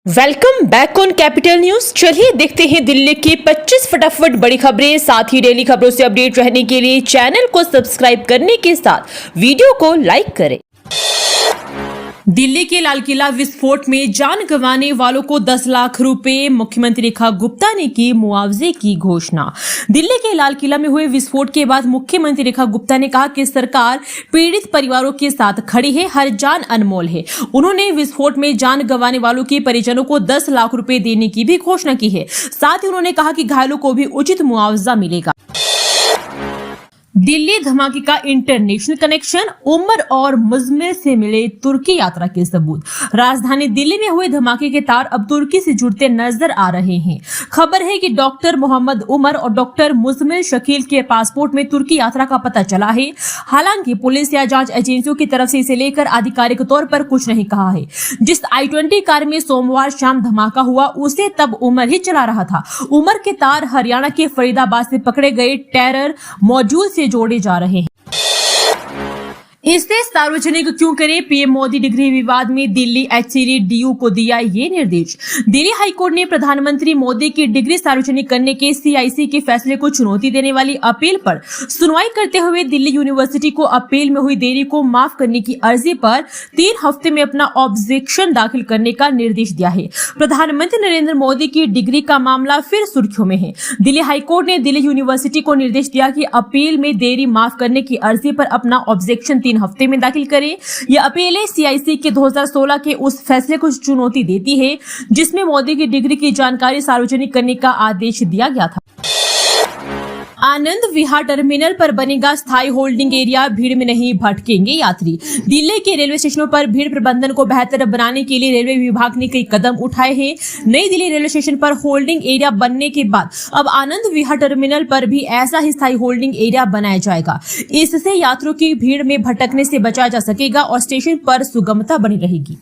Welcome back on capital news. चलिए देखते हैं दिल्ली की 25 फटाफट बड़ी खबरें। साथ ही डेली खबरों से अपडेट रहने के लिए चैनल को सब्सक्राइब करने के साथ वीडियो को लाइक करें। दिल्ली के लाल किला विस्फोट में जान गंवाने वालों को 10 लाख रुपए, मुख्यमंत्री रेखा गुप्ता ने की मुआवजे की घोषणा। दिल्ली के लाल किला में हुए विस्फोट के बाद मुख्यमंत्री रेखा गुप्ता ने कहा कि सरकार पीड़ित परिवारों के साथ खड़ी है, हर जान अनमोल है। उन्होंने विस्फोट में जान गंवाने वालों के परिजनों को 10 लाख रुपए देने की भी घोषणा की है। साथ ही उन्होंने कहा कि घायलों को भी उचित मुआवजा मिलेगा। दिल्ली धमाके का इंटरनेशनल कनेक्शन, उमर और मुजम्मिल से मिले तुर्की यात्रा के सबूत। राजधानी दिल्ली में हुए धमाके के तार अब तुर्की से जुड़ते नजर आ रहे हैं। खबर है कि डॉक्टर मोहम्मद उमर और डॉक्टर मुजम्मिल शकील के पासपोर्ट में तुर्की यात्रा का पता चला है। हालांकि पुलिस या जांच एजेंसियों की तरफ से इसे लेकर आधिकारिक तौर पर कुछ नहीं कहा है। जिस i20 कार में सोमवार शाम धमाका हुआ उसे तब उमर ही चला रहा था। उमर के तार हरियाणा के फरीदाबाद से पकड़े गए टेरर मॉड्यूल से जोड़े जा रहे हैं। इसे सार्वजनिक क्यों करें? पीएम मोदी डिग्री विवाद में दिल्ली HCD-DU को दिया ये निर्देश। दिल्ली हाईकोर्ट ने प्रधानमंत्री मोदी की डिग्री सार्वजनिक करने के CIC के फैसले को चुनौती देने वाली अपील पर सुनवाई करते हुए दिल्ली यूनिवर्सिटी को अपील में हुई देरी को माफ करने की अर्जी पर 3 हफ्ते में अपना ऑब्जेक्शन दाखिल करने का निर्देश दिया है। प्रधानमंत्री नरेंद्र मोदी की डिग्री का मामला फिर सुर्खियों में है। दिल्ली हाईकोर्ट ने दिल्ली यूनिवर्सिटी को निर्देश दिया कि अपील में देरी माफ करने की अर्जी पर अपना ऑब्जेक्शन 3 हफ्ते में दाखिल करें। यह अपील CIC के 2016 के उस फैसले को चुनौती देती है जिसमें मोदी की डिग्री की जानकारी सार्वजनिक करने का आदेश दिया गया था। आनंद विहार टर्मिनल पर बनेगा स्थायी होल्डिंग एरिया, भीड़ में नहीं भटकेंगे यात्री। दिल्ली के रेलवे स्टेशनों पर भीड़ प्रबंधन को बेहतर बनाने के लिए रेलवे विभाग ने कई कदम उठाए हैं। नई दिल्ली रेलवे स्टेशन पर होल्डिंग एरिया बनने के बाद अब आनंद विहार टर्मिनल पर भी ऐसा ही स्थायी होल्डिंग एरिया बनाया जाएगा। इससे यात्रियों की भीड़ में भटकने से बचाया जा सकेगा और स्टेशन पर सुगमता बनी रहेगी।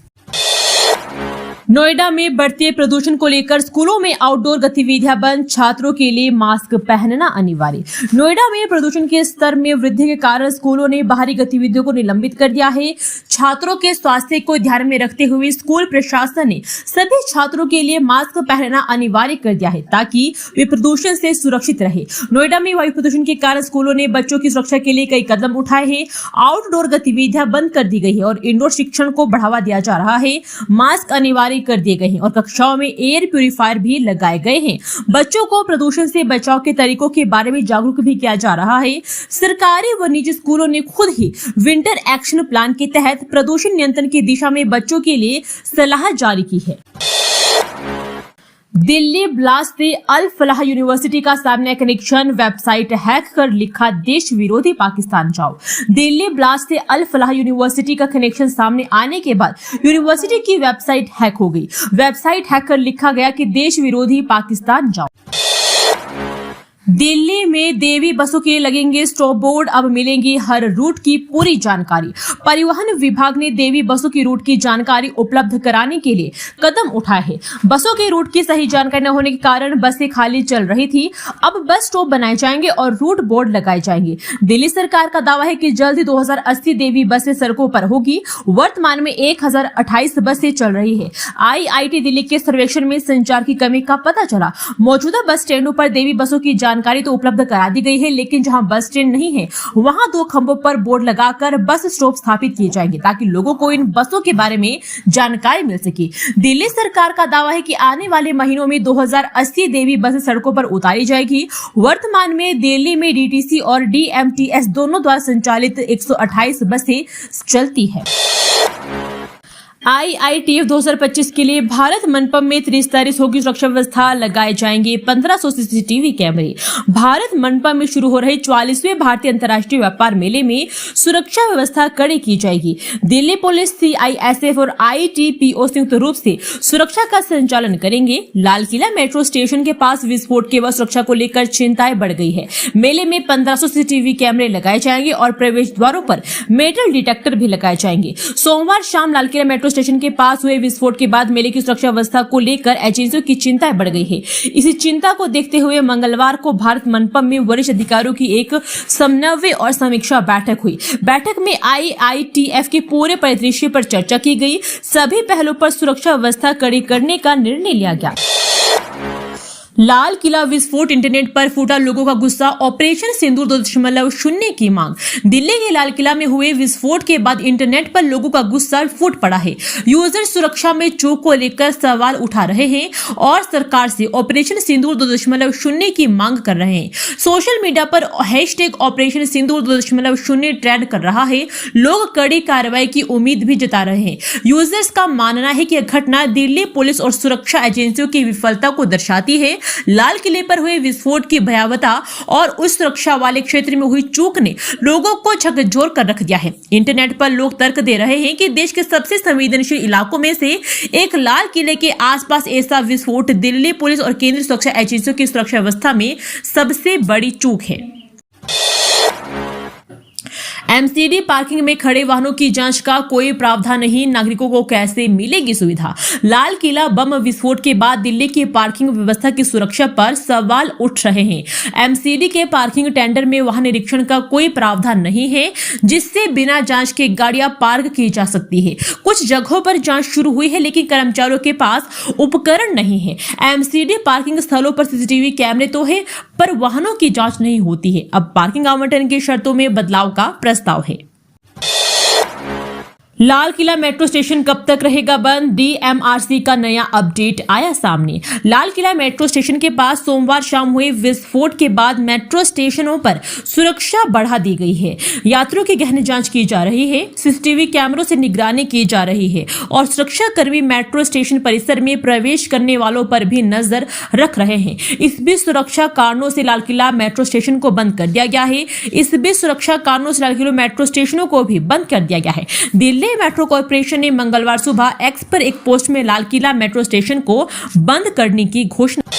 नोएडा में बढ़ते प्रदूषण को लेकर स्कूलों में आउटडोर गतिविधियां बंद, छात्रों के लिए मास्क पहनना अनिवार्य। नोएडा में प्रदूषण के स्तर में वृद्धि के कारण स्कूलों ने बाहरी गतिविधियों को निलंबित कर दिया है। छात्रों के स्वास्थ्य को ध्यान में रखते हुए स्कूल प्रशासन ने सभी छात्रों के लिए मास्क पहनना अनिवार्य कर दिया है ताकि वे प्रदूषण से सुरक्षित रहे। नोएडा में वायु प्रदूषण के कारण स्कूलों ने बच्चों की सुरक्षा के लिए कई कदम उठाए हैं। आउटडोर गतिविधियां बंद कर दी गई है और इंडोर शिक्षण को बढ़ावा दिया जा रहा है। मास्क अनिवार्य कर दिए गए हैं और कक्षाओं में एयर प्यूरिफायर भी लगाए गए हैं। बच्चों को प्रदूषण से बचाव के तरीकों के बारे में जागरूक भी किया जा रहा है। सरकारी व निजी स्कूलों ने खुद ही विंटर एक्शन प्लान के तहत प्रदूषण नियंत्रण की दिशा में बच्चों के लिए सलाह जारी की है। दिल्ली ब्लास्ट से अल फलाह यूनिवर्सिटी का सामने कनेक्शन, वेबसाइट हैक कर लिखा देश विरोधी पाकिस्तान जाओ। दिल्ली ब्लास्ट से अल फलाह यूनिवर्सिटी का कनेक्शन सामने आने के बाद यूनिवर्सिटी की वेबसाइट हैक हो गई। वेबसाइट हैक कर लिखा गया कि देश विरोधी पाकिस्तान जाओ। दिल्ली में देवी बसों के लगेंगे स्टॉप बोर्ड, अब मिलेंगी हर रूट की पूरी जानकारी। परिवहन विभाग ने देवी बसों की रूट की जानकारी उपलब्ध कराने के लिए कदम उठाए हैं। बसों के रूट की सही जानकारी न होने के कारण बसें खाली चल रही थी। अब बस स्टॉप बनाए जाएंगे और रूट बोर्ड लगाए जाएंगे। दिल्ली सरकार का दावा है कि जल्द ही 2080 देवी बसें सड़कों पर होगी। वर्तमान में 1028 बसें चल रही है। IIT दिल्ली के सर्वेक्षण में संचार की कमी का पता चला। मौजूदा बस स्टैंडों पर देवी बसों की जानकारी तो उपलब्ध करा दी गई है, लेकिन जहां बस स्टैंड नहीं है वहां 2 खंभों पर बोर्ड लगाकर बस स्टॉप स्थापित किए जाएंगे ताकि लोगों को इन बसों के बारे में जानकारी मिल सके। दिल्ली सरकार का दावा है कि आने वाले महीनों में 2080 देवी बसें सड़कों पर उतारी जाएगी। वर्तमान में दिल्ली में DTC और DMTS दोनों द्वारा संचालित 128 बसें चलती है। IITF 2025 के लिए भारत मंडपम में त्रिस्तरीय होगी सुरक्षा व्यवस्था, लगाए जाएंगे 1500 CCTV कैमरे। भारत मंडपम में शुरू हो रहे 44वें भारतीय अंतर्राष्ट्रीय व्यापार मेले में सुरक्षा व्यवस्था कड़ी की जाएगी। दिल्ली पुलिस, CISF और ITPO संयुक्त रूप से सुरक्षा का संचालन करेंगे। लाल किला मेट्रो स्टेशन के पास विस्फोट के बाद सुरक्षा को लेकर चिंताएं बढ़ गई है। मेले में 1500 CCTV कैमरे लगाए जाएंगे और प्रवेश द्वारों पर मेटल डिटेक्टर भी लगाए जाएंगे। सोमवार शाम लाल किला मेट्रो स्टेशन के पास हुए विस्फोट के बाद मेले की सुरक्षा व्यवस्था को लेकर एजेंसियों की चिंताएं बढ़ गई है। इसी चिंता को देखते हुए मंगलवार को भारत मंडपम में वरिष्ठ अधिकारियों की एक समन्वय और समीक्षा बैठक हुई। बैठक में IITF के पूरे परिदृश्य पर चर्चा की गई। सभी पहलुओं पर सुरक्षा व्यवस्था कड़ी करने का निर्णय लिया गया। लाल किला विस्फोट, इंटरनेट पर फूटा लोगों का गुस्सा, ऑपरेशन सिंदूर 2.0 की मांग। दिल्ली के लाल किला में हुए विस्फोट के बाद इंटरनेट पर लोगों का गुस्सा फूट पड़ा है। यूजर सुरक्षा में चूक को लेकर सवाल उठा रहे हैं और सरकार से ऑपरेशन सिंदूर 2.0 की मांग कर रहे हैं। सोशल मीडिया पर #ऑपरेशन सिंदूर 2.0 ट्रेंड कर रहा है। लोग कड़ी कार्रवाई की उम्मीद भी जता रहे हैं। यूजर्स का मानना है कि यह घटना दिल्ली पुलिस और सुरक्षा एजेंसियों की विफलता को दर्शाती है। लाल किले पर हुए विस्फोट की भयावहता और उस सुरक्षा वाले क्षेत्र में हुई चूक ने लोगों को झकझोर कर रख दिया है। इंटरनेट पर लोग तर्क दे रहे हैं कि देश के सबसे संवेदनशील इलाकों में से एक लाल किले के आसपास ऐसा विस्फोट दिल्ली पुलिस और केंद्रीय सुरक्षा एजेंसियों की सुरक्षा व्यवस्था में सबसे बड़ी चूक है। MCD पार्किंग में खड़े वाहनों की जांच का कोई प्रावधान नहीं, नागरिकों को कैसे मिलेगी सुविधा। लाल किला बम विस्फोट के बाद दिल्ली की पार्किंग व्यवस्था की सुरक्षा पर सवाल उठ रहे हैं। MCD के पार्किंग टेंडर में वाहन निरीक्षण का कोई प्रावधान नहीं है, जिससे बिना जांच के गाड़ियां पार्क की जा सकती है। कुछ जगहों पर जांच शुरू हुई है, लेकिन कर्मचारियों के पास उपकरण नहीं है। MCD पार्किंग स्थलों पर CCTV कैमरे तो है, पर वाहनों की जांच नहीं होती है। अब पार्किंग आवंटन की शर्तों में बदलाव का प्रस्ताव है। लाल किला मेट्रो स्टेशन कब तक रहेगा बंद? DMRC का नया अपडेट आया सामने। लाल किला मेट्रो स्टेशन के पास सोमवार शाम हुए विस्फोट के बाद मेट्रो स्टेशनों पर सुरक्षा बढ़ा दी गई है। यात्रियों की गहन जांच की जा रही है, CCTV कैमरों से निगरानी की जा रही है और सुरक्षा कर्मी मेट्रो स्टेशन परिसर में प्रवेश करने वालों पर भी नजर रख रहे हैं। इस बीच सुरक्षा कारणों से लाल किला मेट्रो स्टेशन को बंद कर दिया गया है। स्टेशनों को भी बंद कर दिया गया है। दिल्ली मेट्रो कॉर्पोरेशन ने मंगलवार सुबह एक्स पर एक पोस्ट में लाल किला मेट्रो स्टेशन को बंद करने की घोषणा।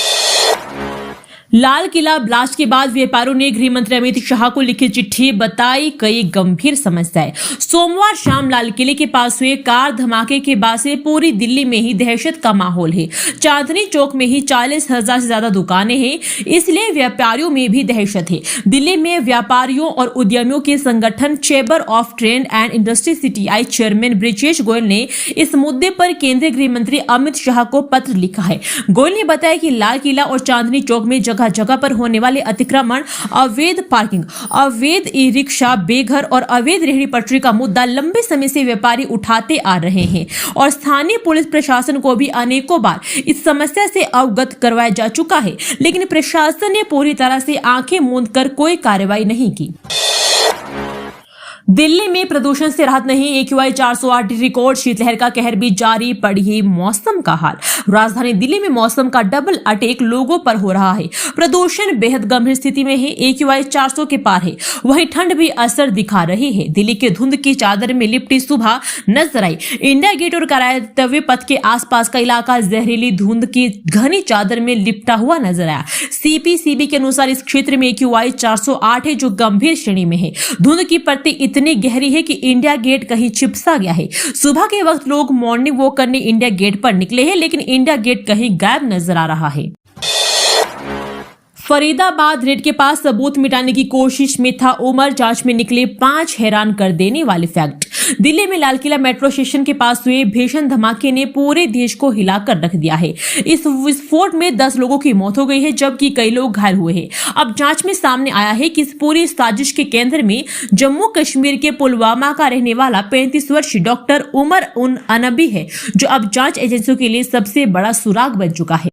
लाल किला ब्लास्ट के बाद व्यापारियों ने गृह मंत्री अमित शाह को लिखी चिट्ठी, बताई कई गंभीर समस्याएं। सोमवार शाम लाल किले के पास हुए कार धमाके के बाद से पूरी दिल्ली में ही दहशत का माहौल है। चांदनी चौक में ही 40,000 से ज्यादा दुकानें हैं, इसलिए व्यापारियों में भी दहशत है। दिल्ली में व्यापारियों और उद्यमियों के संगठन chamber of trade and industry CTI chairman Brijesh Goyal ने इस मुद्दे पर केंद्रीय गृह मंत्री अमित शाह को पत्र लिखा है। गोयल ने बताया कि लाल किला और चांदनी चौक में जगह जगह पर होने वाले अतिक्रमण, अवैध पार्किंग, अवैध ई-रिक्शा, बेघर और अवैध रेहड़ी पटरी का मुद्दा लंबे समय से व्यापारी उठाते आ रहे हैं और स्थानीय पुलिस प्रशासन को भी अनेकों बार इस समस्या से अवगत करवाया जा चुका है, लेकिन प्रशासन ने पूरी तरह से आंखें मूंद कर कोई कार्रवाई नहीं की। दिल्ली में प्रदूषण से राहत नहीं, AQI 408 रिकॉर्ड, शीतलहर का कहर भी जारी, पड़ी मौसम का हाल। राजधानी दिल्ली में मौसम का डबल अटैक लोगों पर हो रहा है। प्रदूषण बेहद गंभीर स्थिति में है, AQI 400 के पार है। वहीं ठंड भी असर दिखा रही है। दिल्ली के धुंध की चादर में लिपटी सुबह नजर आई। इंडिया गेट और करातव्य पथ के आसपास का इलाका जहरीली धुंध की घनी चादर में लिपटा हुआ नजर आया। CPCB के अनुसार इस क्षेत्र में AQI 408 है, जो गंभीर श्रेणी में है। धुंध की परतें इतनी गहरी है कि इंडिया गेट कहीं छिपसा गया है। सुबह के वक्त लोग मॉर्निंग वॉक करने इंडिया गेट पर निकले हैं, लेकिन इंडिया गेट कहीं गायब नजर आ रहा है। फरीदाबाद रेड के पास सबूत मिटाने की कोशिश में था उमर, जांच में निकले 5 हैरान कर देने वाले फैक्ट। दिल्ली में लाल किला मेट्रो स्टेशन के पास हुए भीषण धमाके ने पूरे देश को हिलाकर रख दिया है। इस विस्फोट में 10 लोगों की मौत हो गई है, जबकि कई लोग घायल हुए हैं। अब जांच में सामने आया है कि इस पूरी साजिश के केंद्र में जम्मू कश्मीर के पुलवामा का रहने वाला 35 वर्षीय डॉक्टर उमर उन अनबी है, जो अब जांच एजेंसियों के लिए सबसे बड़ा सुराग बन चुका है।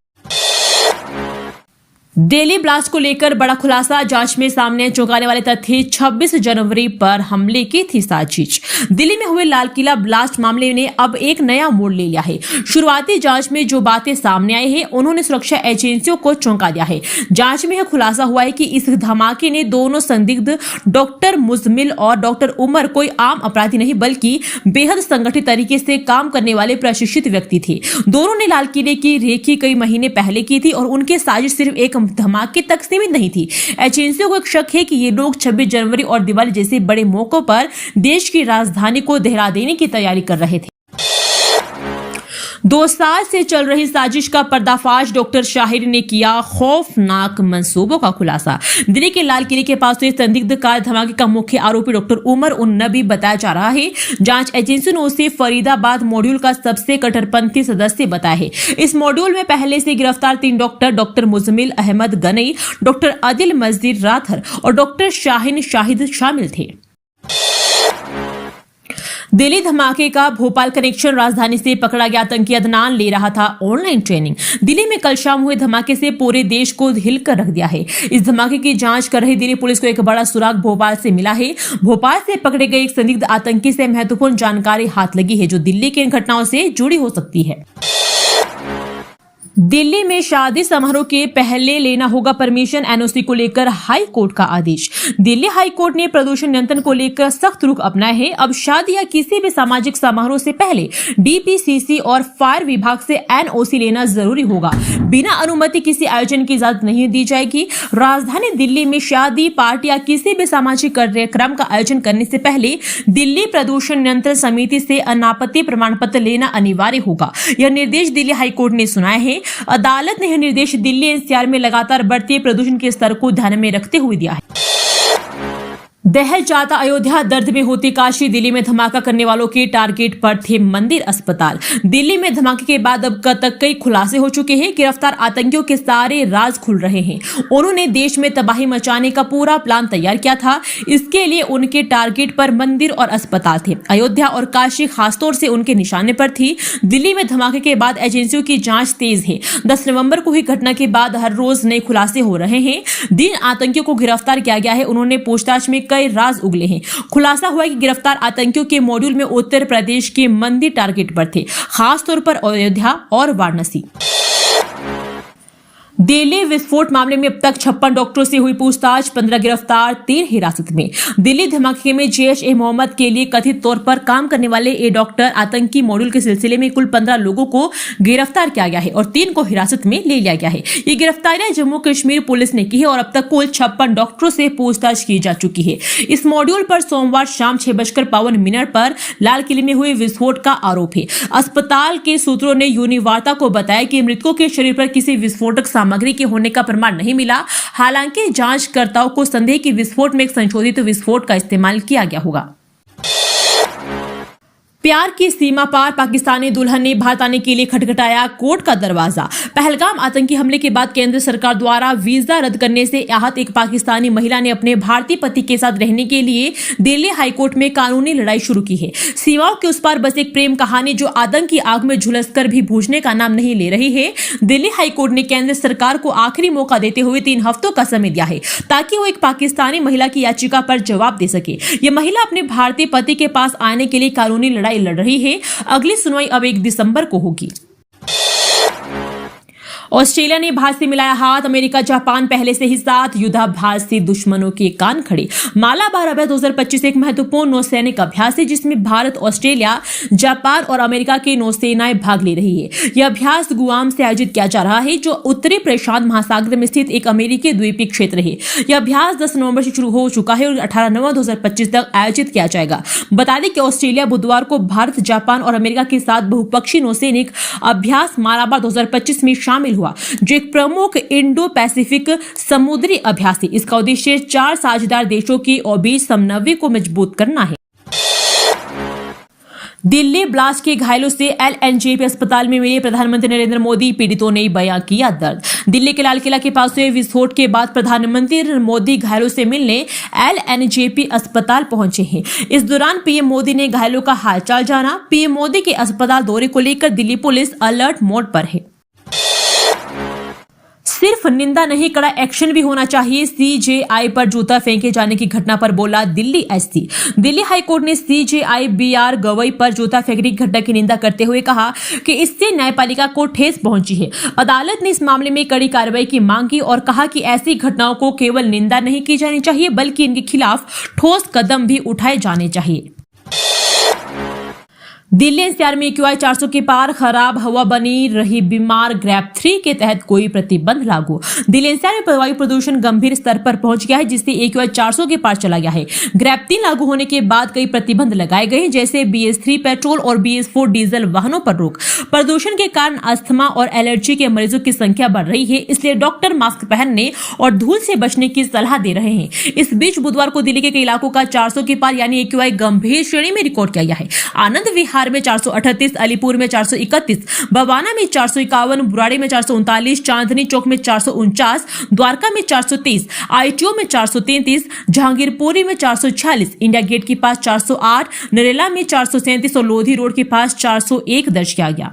दिल्ली ब्लास्ट को लेकर बड़ा खुलासा, जांच में सामने चौंकाने वाले तथ्य। 26 जनवरी पर हमले की थी साजिश। दिल्ली में हुए लाल किला ब्लास्ट मामले ने अब एक नया मोड़ ले लिया है। शुरुआती जांच में जो बातें सामने आई है, उन्होंने सुरक्षा एजेंसियों को चौंका दिया है। जांच में यह खुलासा हुआ है कि इस धमाके ने दोनों संदिग्ध डॉक्टर मुजमिल और डॉक्टर उमर कोई आम अपराधी नहीं, बल्कि बेहद संगठित तरीके से काम करने वाले प्रशिक्षित व्यक्ति थे। दोनों ने लाल किले की रेकी कई महीने पहले की थी और उनके साजिश सिर्फ एक धमाके तक सीमित नहीं थी। एजेंसियों को एक शक है कि ये लोग 26 जनवरी और दिवाली जैसे बड़े मौकों पर देश की राजधानी को दहला देने की तैयारी कर रहे थे। 2 साल से चल रही साजिश का पर्दाफाश, डॉक्टर शाहिर ने किया खौफनाक मंसूबों का खुलासा। दिल्ली के लाल किले के पास हुए संदिग्ध कार धमाके का मुख्य आरोपी डॉक्टर उमर उन नबी बताया जा रहा है। जांच एजेंसी ने उसे फरीदाबाद मॉड्यूल का सबसे कट्टरपंथी सदस्य बताया है। इस मॉड्यूल में पहले से गिरफ्तार 3 डॉक्टर मुजमिल अहमद गनई, डॉक्टर आदिल मजदूर राथर और डॉक्टर शाहीन शाहिद शामिल थे। दिल्ली धमाके का भोपाल कनेक्शन, राजधानी से पकड़ा गया आतंकी अदनान ले रहा था ऑनलाइन ट्रेनिंग। दिल्ली में कल शाम हुए धमाके से पूरे देश को हिलकर रख दिया है। इस धमाके की जांच कर रही दिल्ली पुलिस को एक बड़ा सुराग भोपाल से मिला है। भोपाल से पकड़े गए एक संदिग्ध आतंकी से महत्वपूर्ण जानकारी हाथ लगी है, जो दिल्ली की इन घटनाओं से जुड़ी हो सकती है। दिल्ली में शादी समारोह के पहले लेना होगा परमिशन, एनओसी को लेकर हाई कोर्ट का आदेश। दिल्ली हाई कोर्ट ने प्रदूषण नियंत्रण को लेकर सख्त रुख अपनाया है। अब शादी या किसी भी सामाजिक समारोह से पहले डीपीसीसी और फायर विभाग से एनओसी लेना जरूरी होगा। बिना अनुमति किसी आयोजन की इजाजत नहीं दी जाएगी। राजधानी दिल्ली में शादी, पार्टी या किसी भी सामाजिक कार्यक्रम का आयोजन करने से पहले दिल्ली प्रदूषण नियंत्रण समिति से अनापत्ति प्रमाण पत्र लेना अनिवार्य होगा। यह निर्देश दिल्ली हाई कोर्ट ने सुनाया है। अदालत ने यह निर्देश दिल्ली एनसीआर में लगातार बढ़ते प्रदूषण के स्तर को ध्यान में रखते हुए दिया है। दहल जाता अयोध्या, दर्द में होती काशी। दिल्ली में धमाका करने वालों के टारगेट पर थे मंदिर, अस्पताल। दिल्ली में धमाके के बाद अब तक कई खुलासे हो चुके हैं। गिरफ्तार आतंकियों के सारे राज खुल रहे हैं। उन्होंने देश में तबाही मचाने का पूरा प्लान तैयार किया था। इसके लिए उनके टारगेट पर मंदिर और अस्पताल थे। अयोध्या और काशी खासतौर से उनके निशाने पर थी। दिल्ली में धमाके के बाद एजेंसियों की जांच तेज है। 10 नवंबर को हुई घटना के बाद हर रोज नए खुलासे हो रहे हैं। जिन आतंकियों को गिरफ्तार किया गया है, उन्होंने पूछताछ में कई राज उगले हैं। खुलासा हुआ कि गिरफ्तार आतंकियों के मॉड्यूल में उत्तर प्रदेश के मंदिर टारगेट पर थे, खासतौर पर अयोध्या और वाराणसी। दिल्ली विस्फोट मामले में अब तक 56 डॉक्टरों से हुई पूछताछ, 15 गिरफ्तार, 3 हिरासत में। दिल्ली धमाके में जैश-ए-मोहम्मद के लिए कथित तौर पर काम करने वाले ये डॉक्टर आतंकी मॉड्यूल के सिलसिले में कुल 15 लोगों को गिरफ्तार किया गया है और 3 को हिरासत में ले लिया गया है। ये गिरफ्तारियां जम्मू कश्मीर पुलिस ने की है और अब तक कुल 56 डॉक्टरों से पूछताछ की जा चुकी है। इस मॉड्यूल पर सोमवार शाम 6:52 पर लाल किले में हुए विस्फोट का आरोप है। अस्पताल के सूत्रों ने यूनिवार्ता को बताया कि मृतकों के शरीर पर किसी विस्फोटक सामग्री के होने का प्रमाण नहीं मिला। हालांकि जांचकर्ताओं को संदेह कि विस्फोट में एक संशोधित विस्फोट का इस्तेमाल किया गया होगा। प्यार की सीमा पार, पाकिस्तानी दुल्हन ने भारत आने के लिए खटखटाया कोर्ट का दरवाजा। पहलगाम आतंकी हमले के बाद केंद्र सरकार द्वारा वीजा रद्द करने से आहत एक पाकिस्तानी महिला ने अपने भारतीय पति के साथ रहने के लिए दिल्ली हाईकोर्ट में कानूनी लड़ाई शुरू की है। सीमाओं के उस पार बस एक प्रेम कहानी जो आतंक की आग में झुलसकर भी बुझने का नाम नहीं ले रही है। दिल्ली हाईकोर्ट ने केंद्र सरकार को आखिरी मौका देते हुए 3 हफ्तों का समय दिया है ताकि वो एक पाकिस्तानी महिला की याचिका पर जवाब दे सके। ये महिला अपने भारतीय पति के पास आने के लिए कानूनी लड़ाई लड़ रही है। अगली सुनवाई अब 1 दिसंबर को होगी। ऑस्ट्रेलिया ने भारत से मिलाया हाथ, अमेरिका जापान पहले से ही साथ, युद्धाभ्यास से दुश्मनों के कान खड़े। मालाबार अभ्यास 2025 एक महत्वपूर्ण नौसैनिक अभ्यास है जिसमें भारत, ऑस्ट्रेलिया, जापान और अमेरिका की नौसेनाएं भाग ले रही है। यह अभ्यास गुआम से आयोजित किया जा रहा है जो उत्तरी प्रशांत महासागर में स्थित एक अमेरिकी द्वीपीय क्षेत्र है। यह अभ्यास 10 नवंबर से शुरू हो चुका है और 18 नवंबर 2025 तक आयोजित किया जाएगा। बता दें कि ऑस्ट्रेलिया बुधवार को भारत, जापान और अमेरिका के साथ बहुपक्षीय नौसैनिक अभ्यास मालाबार 2025 में शामिल हुआ, जो एक प्रमुख इंडो पैसिफिक समुद्री अभ्यास है। इसका उद्देश्य 4 साझेदार देशों के बीच समन्वय को मजबूत करना है। दिल्ली ब्लास्ट के घायलों से एलएनजेपी अस्पताल में मिले प्रधानमंत्री नरेंद्र मोदी, पीड़ितों ने बयां किया दर्द। दिल्ली के लाल किला के पास हुए विस्फोट के बाद प्रधानमंत्री नरेंद्र मोदी घायलों से मिलने एलएनजेपी अस्पताल पहुंचे हैं। इस दौरान पीएम मोदी ने घायलों का हालचाल जाना। पीएम मोदी के अस्पताल दौरे को लेकर दिल्ली पुलिस अलर्ट मोड पर है। सिर्फ निंदा नहीं, कड़ा एक्शन भी होना चाहिए। सीजेआई पर जूता फेंके जाने की घटना पर बोला दिल्ली एसपी। दिल्ली हाईकोर्ट ने सीजेआई बीआर गवई पर जूता फेंकने की घटना की निंदा करते हुए कहा कि इससे न्यायपालिका को ठेस पहुंची है। अदालत ने इस मामले में कड़ी कार्रवाई की मांग की और कहा कि ऐसी घटनाओं को केवल निंदा नहीं की जानी चाहिए बल्कि इनके खिलाफ ठोस कदम भी उठाए जाने चाहिए। दिल्ली एनसीआर में AQI 400 के पार, खराब हवा बनी रही बीमार, ग्रैप 3 के तहत कोई प्रतिबंध लागू। दिल्ली एनसीआर में वायु प्रदूषण गंभीर स्तर पर पहुंच गया है, जिससे AQI 400 के पार चला गया है। ग्रैप 3 लागू होने के बाद कई प्रतिबंध लगाए गए हैं, जैसे BS3 पेट्रोल और BS4 डीजल वाहनों पर रोक। प्रदूषण के कारण अस्थमा और एलर्जी के मरीजों की संख्या बढ़ रही है, इसलिए डॉक्टर मास्क पहनने और धूल से बचने की सलाह दे रहे हैं। इस बीच बुधवार को दिल्ली के कई इलाकों का 400 के पार यानी AQI गंभीर श्रेणी में रिकॉर्ड किया गया है। आनंद विहार में 438, अलीपुर में 431, बवाना में 451, बुराड़ी में 439, चांदनी चौक में 449, द्वारका में 423, ITO में 433, जहांगीरपुरी में 446, इंडिया गेट के पास 408, नरेला में 437 और लोधी रोड के पास 401 दर्ज किया गया।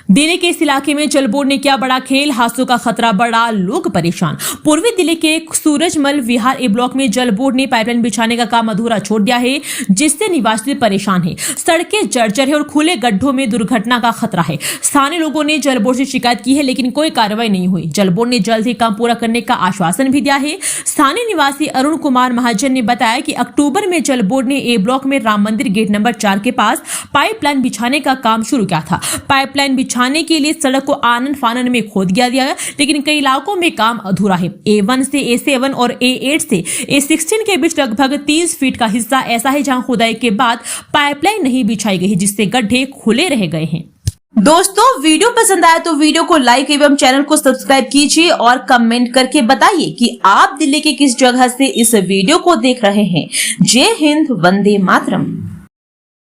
दिल्ली के इस इलाके में जल बोर्ड ने किया बड़ा खेल, हादसों का खतरा बढ़ा, लोग परेशान। पूर्वी दिल्ली के सूरजमल विहार A ब्लॉक में जल बोर्ड ने पाइपलाइन बिछाने का काम अधूरा छोड़ दिया है, जिससे निवासी परेशान है। सड़कें जर्जर है और खुले गड्ढों में दुर्घटना का खतरा है। स्थानीय लोगों ने जल बोर्ड से शिकायत की है, लेकिन कोई कार्रवाई नहीं हुई। जल बोर्ड ने जल्द ही काम पूरा करने का आश्वासन भी दिया है। स्थानीय निवासी अरुण कुमार महाजन ने बताया कि अक्टूबर में जल बोर्ड ने A ब्लॉक में राम मंदिर गेट नंबर 4 के पास पाइपलाइन बिछाने का काम शुरू किया था। पाइपलाइन बिछाने के लिए सड़क को आनन फानन में खोद दिया गया, लेकिन कई इलाकों में काम अधूरा है। A1 से A7 और A8 से A16 के बीच लगभग 30 फीट का हिस्सा ऐसा है जहां खुदाई के बाद पाइपलाइन नहीं बिछाई गई, जिससे गड्ढे खुले रह गए हैं। दोस्तों, वीडियो पसंद आया तो वीडियो को लाइक एवं चैनल को सब्सक्राइब कीजिए और कमेंट करके बताइए कि आप दिल्ली के किस जगह से इस वीडियो को देख रहे हैं। जय हिंद, वंदे मातरम।